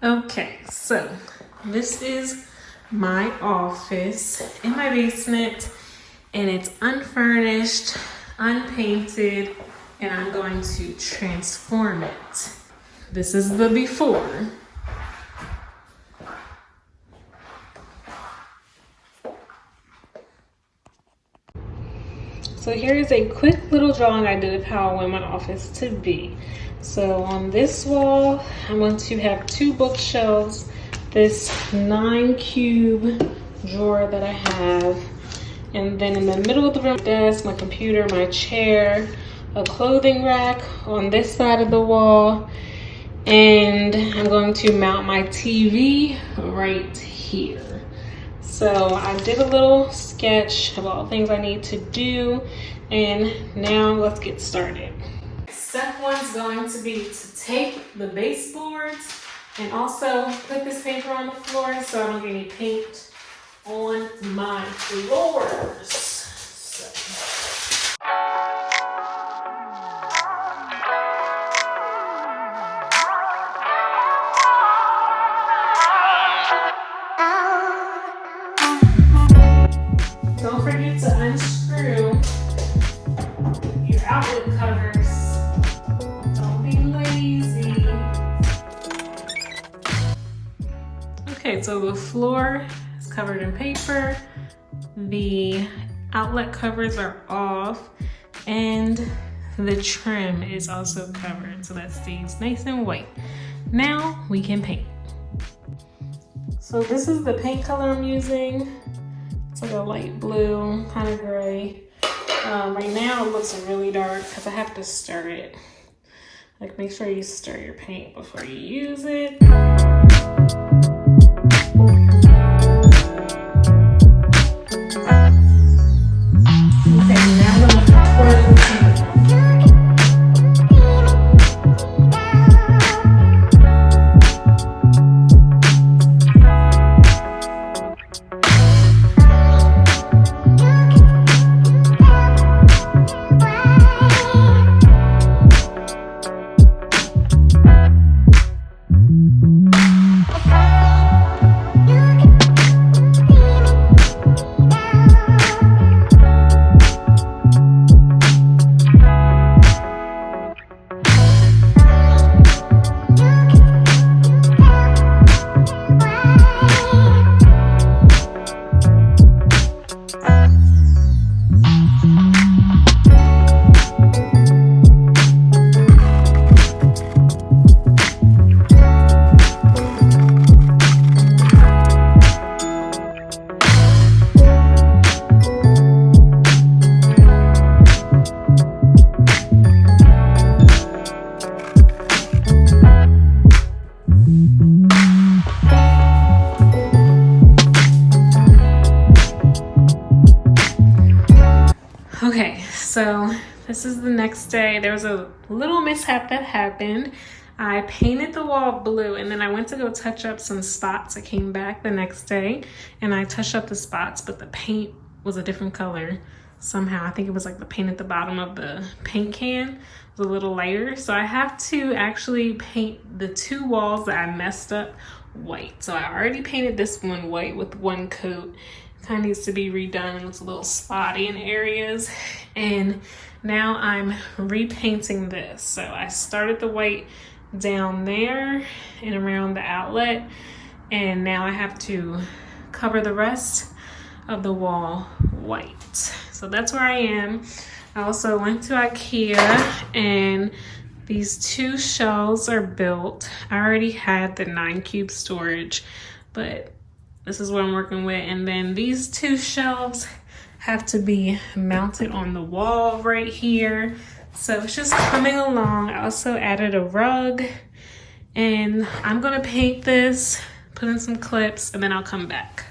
Okay, so this is my office in my basement, and it's unfurnished, unpainted, and I'm going to transform it. This is the before. So here's a quick little drawing I did of how I want my office to be. So on this wall, I'm going to have 2 bookshelves, this 9-cube drawer that I have, and then in the middle of the room, desk, my computer, my chair, a clothing rack on this side of the wall, and I'm going to mount my TV right here. So I did a little sketch of all the things I need to do, and now let's get started. Step 1 is going to be to take the baseboards and also put this paper on the floor so I don't get any paint on my floors. Don't forget to unscrew your outlet covers. Don't be lazy. Okay, so the floor is covered in paper. The outlet covers are off, and the trim is also covered, so that stays nice and white. Now we can paint. So this is the paint color I'm using. It's like a light blue, kind of gray. Right now it looks really dark because I have to stir it. Like, make sure you stir your paint before you use it. Okay, now I'm going to pour the paint. Okay, so this is the next day. There was a little mishap that happened. I painted the wall blue, and then I went to go touch up some spots. I came back the next day and I touched up the spots, but the paint was a different color somehow. I think it was like the paint at the bottom of the paint can was a little lighter. So I have to actually paint the 2 walls that I messed up white. So I already painted this one white with 1 coat. Kind of needs to be redone. It looks a little spotty in areas, and now I'm repainting this. So I started the white down there and around the outlet, and now I have to cover the rest of the wall white. So that's where I am. I also went to IKEA, and these 2 shelves are built. I already had the 9-cube storage, but this is what I'm working with. And then these 2 shelves have to be mounted on the wall right here. So it's just coming along. I also added a rug, and I'm gonna paint this, put in some clips, and then I'll come back.